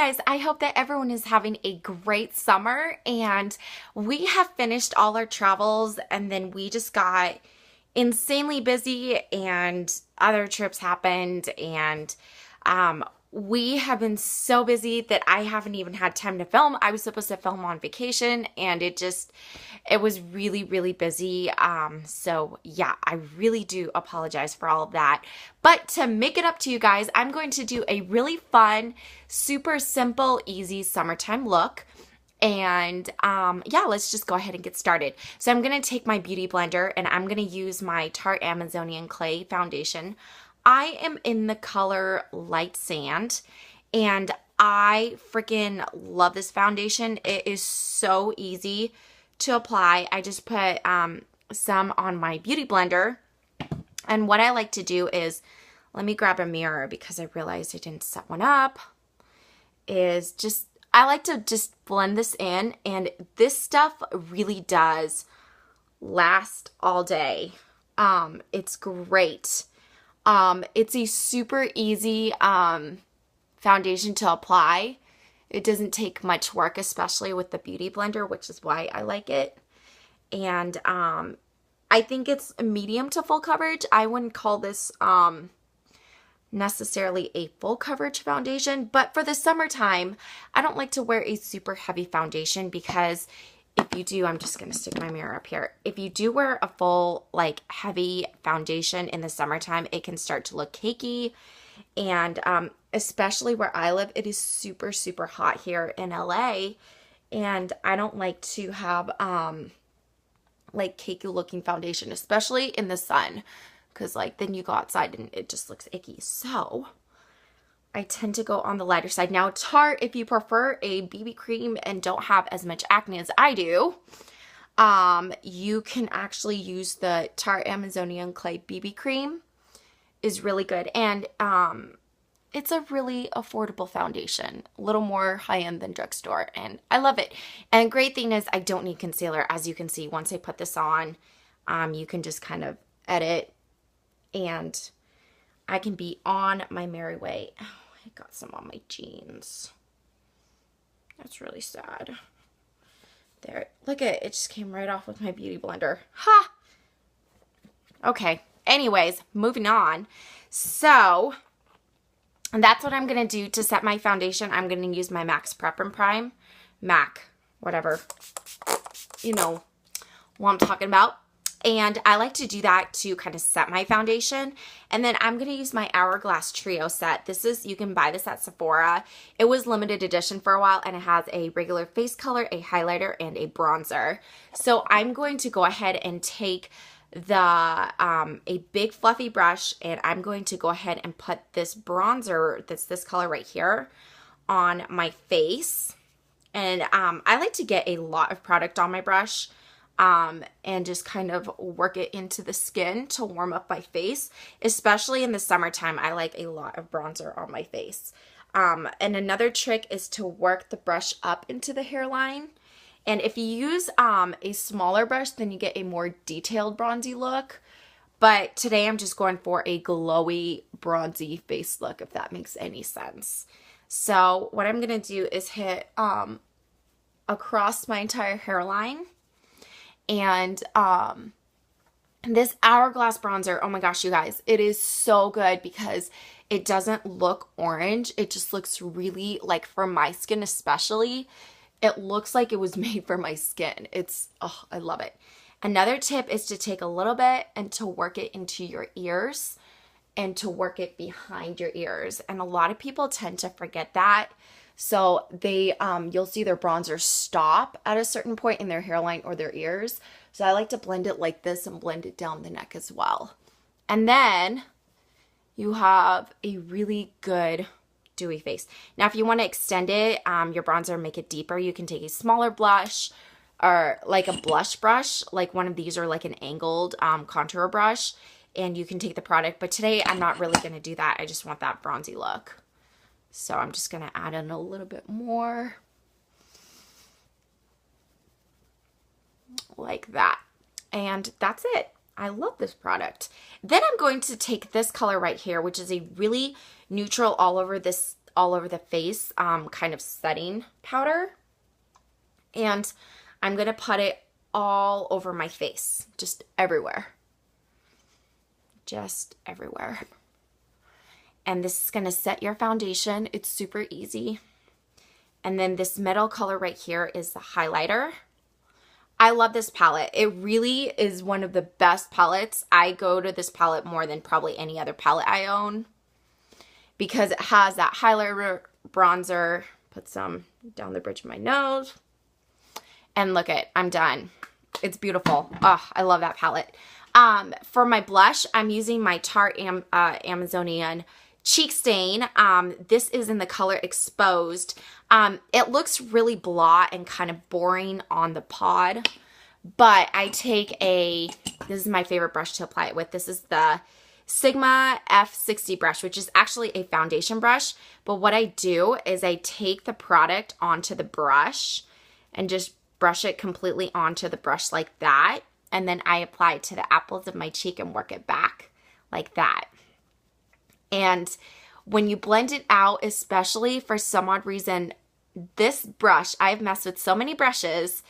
Guys, I hope that everyone is having a great summer, and we have finished all our travels, and then we just got insanely busy and other trips happened, and we have been so busy that I haven't even had time to film. I was supposed to film on vacation, and it was really, really busy. So yeah, I really do apologize for all of that. But to make it up to you guys, I'm going to do a really fun, super simple, easy summertime look. And yeah, let's just go ahead and get started. So I'm going to take my beauty blender and I'm going to use my Tarte Amazonian Clay foundation. I am in the color Light Sand, and I freaking love this foundation. It is so easy to apply. I just put some on my beauty blender, and what I like to do is, let me grab a mirror because I realized I didn't set one up, I like to just blend this in, and this stuff really does last all day. It's great. It's a super easy foundation to apply. It doesn't take much work, especially with the beauty blender, which is why I like it. And I think it's medium to full coverage. I wouldn't call this necessarily a full coverage foundation, but for the summertime, I don't like to wear a super heavy foundation because if you do, I'm just going to stick my mirror up here. If you do wear a full, like, heavy foundation in the summertime, it can start to look cakey. And especially where I live, it is super, super hot here in LA. And I don't like to have, like, cakey looking foundation, especially in the sun. Because, like, then you go outside and it just looks icky. So I tend to go on the lighter side. Now, Tarte, if you prefer a BB cream and don't have as much acne as I do, you can actually use the Tarte Amazonian Clay BB cream. Is really good. And it's a really affordable foundation. A little more high-end than drugstore. And I love it. And great thing is I don't need concealer. As you can see, once I put this on, you can just kind of edit. And I can be on my merry way. Oh, I got some on my jeans. That's really sad. There, look at it. It just came right off with my beauty blender. Ha! Okay. Anyways, moving on. So, that's what I'm going to do to set my foundation. I'm going to use my MAC's Prep and Prime. MAC, whatever. You know what I'm talking about. And I like to do that to kind of set my foundation. And then I'm going to use my Hourglass Trio set. This is, you can buy this at Sephora. It was limited edition for a while, and it has a regular face color, a highlighter, and a bronzer. So I'm going to go ahead and take a big fluffy brush, and I'm going to go ahead and put this bronzer, that's this color right here, on my face. And I like to get a lot of product on my brush. And just kind of work it into the skin to warm up my face. Especially in the summertime, I like a lot of bronzer on my face. And another trick is to work the brush up into the hairline. And if you use a smaller brush, then you get a more detailed bronzy look. But today I'm just going for a glowy, bronzy face look, if that makes any sense. So what I'm going to do is hit across my entire hairline. And this Hourglass bronzer, oh my gosh, you guys, it is so good because it doesn't look orange. It just looks really, like, for my skin especially, it looks like it was made for my skin. Oh, I love it. Another tip is to take a little bit and to work it into your ears and to work it behind your ears. And a lot of people tend to forget that. So they, you'll see their bronzer stop at a certain point in their hairline or their ears. So I like to blend it like this and blend it down the neck as well. And then you have a really good dewy face. Now, if you want to extend it, your bronzer, make it deeper, you can take a smaller blush or like a blush brush, like one of these, or like an angled contour brush, and you can take the product. But today I'm not really going to do that. I just want that bronzy look. So I'm just going to add in a little bit more. Like that. And that's it. I love this product. Then I'm going to take this color right here, which is a really neutral all over this all over the face kind of setting powder. And I'm going to put it all over my face, just everywhere. Just everywhere. And this is going to set your foundation. It's super easy. And then this middle color right here is the highlighter. I love this palette. It really is one of the best palettes. I go to this palette more than probably any other palette I own because it has that highlighter, bronzer. Put some down the bridge of my nose. And look it, I'm done. It's beautiful. Oh, I love that palette. For my blush, I'm using my Tarte Amazonian Cheek Stain. This is in the color Exposed. It looks really blah and kind of boring on the pod, but I take this is my favorite brush to apply it with. This is the Sigma F60 brush, which is actually a foundation brush. But what I do is I take the product onto the brush and just brush it completely onto the brush like that. And then I apply it to the apples of my cheek and work it back like that. And when you blend it out, especially for some odd reason, this brush, I've messed with so many brushes,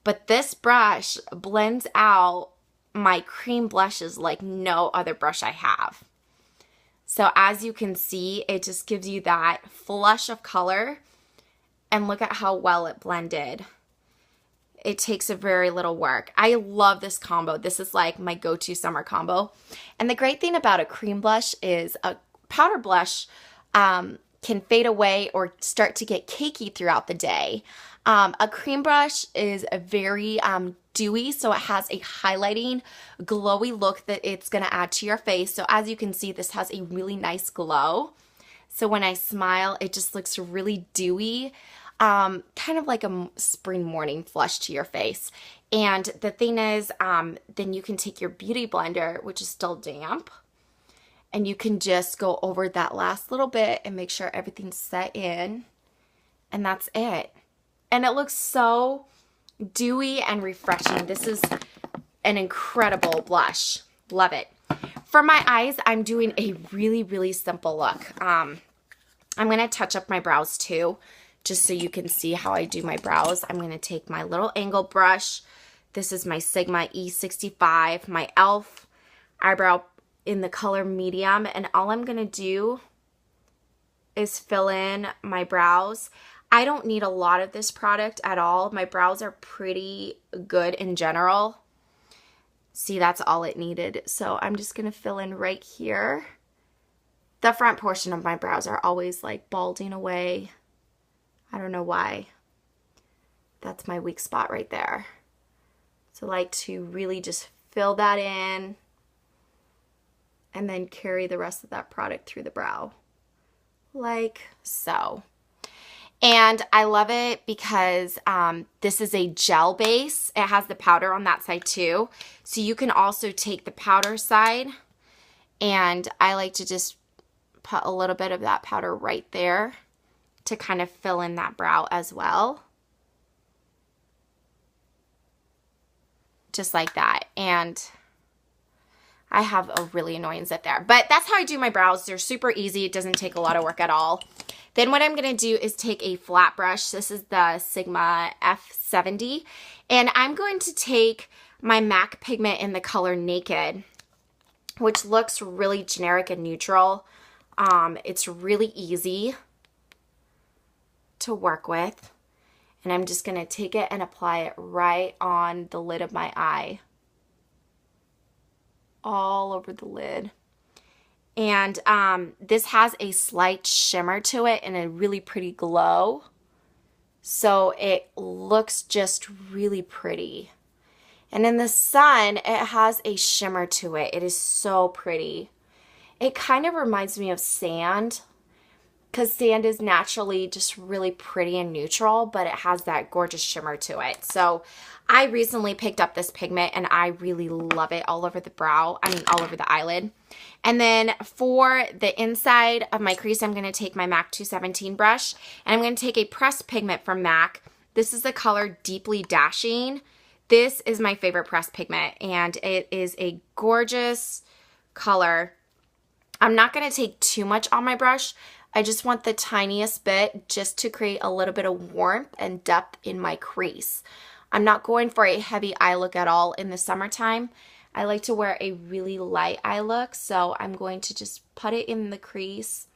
but this brush blends out my cream blushes like no other brush I have. So as you can see, it just gives you that flush of color. And look at how well it blended. It takes a very little work. I love this combo. This is like my go-to summer combo. And the great thing about a cream blush is a powder blush can fade away or start to get cakey throughout the day. A cream brush is a very dewy, so it has a highlighting, glowy look that it's going to add to your face. So as you can see, this has a really nice glow. So when I smile, it just looks really dewy. Kind of like a spring morning flush to your face. And the thing is, then you can take your beauty blender, which is still damp, and you can just go over that last little bit and make sure everything's set in. And that's it. And it looks so dewy and refreshing. This is an incredible blush. Love it. For my eyes, I'm doing a really, really simple look. I'm going to touch up my brows too, just so you can see how I do my brows. I'm going to take my little angle brush. This is my Sigma E65, my e.l.f. eyebrow in the color medium. And all I'm going to do is fill in my brows. I don't need a lot of this product at all. My brows are pretty good in general. See, that's all it needed. So I'm just going to fill in right here. The front portion of my brows are always like balding away. I don't know why. That's my weak spot right there. So I like to really just fill that in and then carry the rest of that product through the brow. Like so. And I love it because this is a gel base. It has the powder on that side too. So you can also take the powder side, and I like to just put a little bit of that powder right there to kind of fill in that brow as well. Just like that. And I have a really annoying zip there. But that's how I do my brows. They're super easy. It doesn't take a lot of work at all. Then what I'm going to do is take a flat brush. This is the Sigma F70. And I'm going to take my MAC pigment in the color Naked, which looks really generic and neutral. It's really easy to work with. And I'm just going to take it and apply it right on the lid of my eye. All over the lid. And this has a slight shimmer to it and a really pretty glow. So it looks just really pretty. And in the sun, it has a shimmer to it. It is so pretty. It kind of reminds me of sand, because sand is naturally just really pretty and neutral, but it has that gorgeous shimmer to it. So I recently picked up this pigment and I really love it all over the brow. I mean, all over the eyelid. And then for the inside of my crease, I'm going to take my MAC 217 brush, and I'm going to take a pressed pigment from MAC. This is the color Deeply Dashing. This is my favorite pressed pigment, and it is a gorgeous color. I'm not going to take too much on my brush. I just want the tiniest bit just to create a little bit of warmth and depth in my crease. I'm not going for a heavy eye look at all in the summertime. I like to wear a really light eye look, so I'm going to just put it in the crease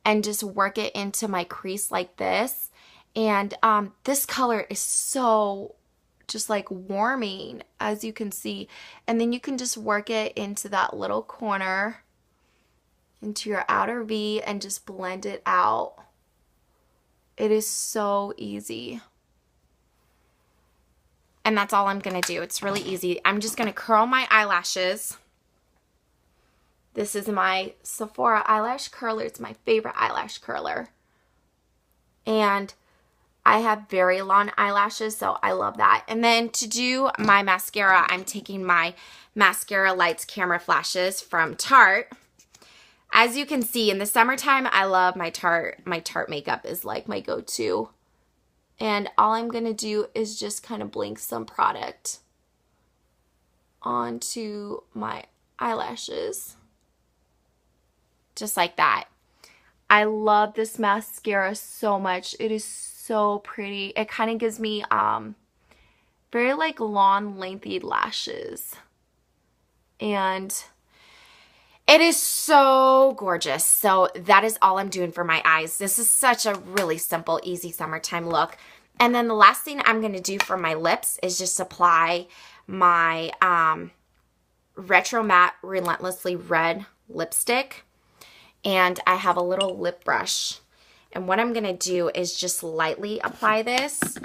and just work it into my crease like this. And this color is so just like warming, as you can see. And then you can just work it into that little corner, into your outer V, and just blend it out. It is so easy. And that's all I'm going to do. It's really easy. I'm just going to curl my eyelashes. This is my Sephora eyelash curler. It's my favorite eyelash curler. And I have very long eyelashes, so I love that. And then to do my mascara, I'm taking my Mascara Lights Camera Flashes from Tarte. As you can see, in the summertime, I love my Tarte. My Tarte makeup is like my go-to. And all I'm going to do is just kind of blink some product onto my eyelashes. Just like that. I love this mascara so much. It is so pretty. It kind of gives me very like long, lengthy lashes. And it is so gorgeous. So that is all I'm doing for my eyes. This is such a really simple, easy summertime look. And then the last thing I'm going to do for my lips is just apply my Retro Matte Relentlessly Red lipstick. And I have a little lip brush. And what I'm going to do is just lightly apply this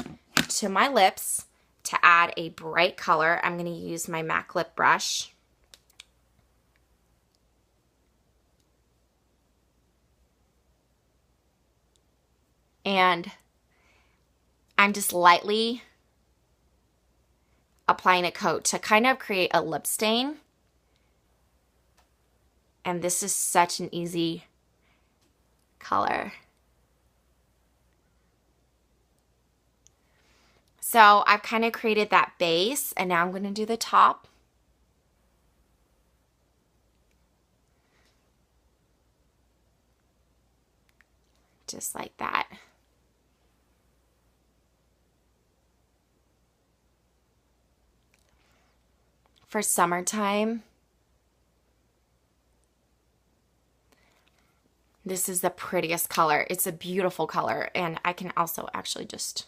to my lips to add a bright color. I'm going to use my MAC lip brush. And I'm just lightly applying a coat to kind of create a lip stain. And this is such an easy color. So I've kind of created that base, and now I'm going to do the top. Just like that. For summertime, this is the prettiest color. It's a beautiful color, and I can also actually just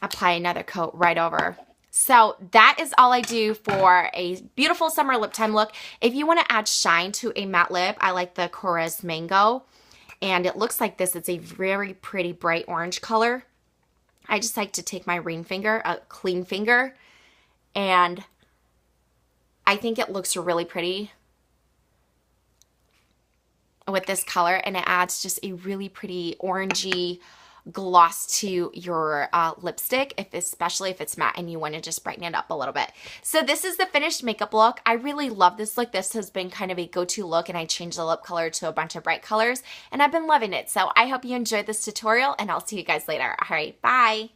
apply another coat right over. So that is all I do for a beautiful summer lip time look. If you want to add shine to a matte lip, I like the Corez Mango, and it looks like this. It's a very pretty bright orange color. I just like to take my ring finger, a clean finger, and I think it looks really pretty with this color, and it adds just a really pretty orangey gloss to your lipstick, especially if it's matte and you want to just brighten it up a little bit. So this is the finished makeup look. I really love this look. This has been kind of a go-to look, and I changed the lip color to a bunch of bright colors, and I've been loving it. So I hope you enjoyed this tutorial, and I'll see you guys later. All right, bye.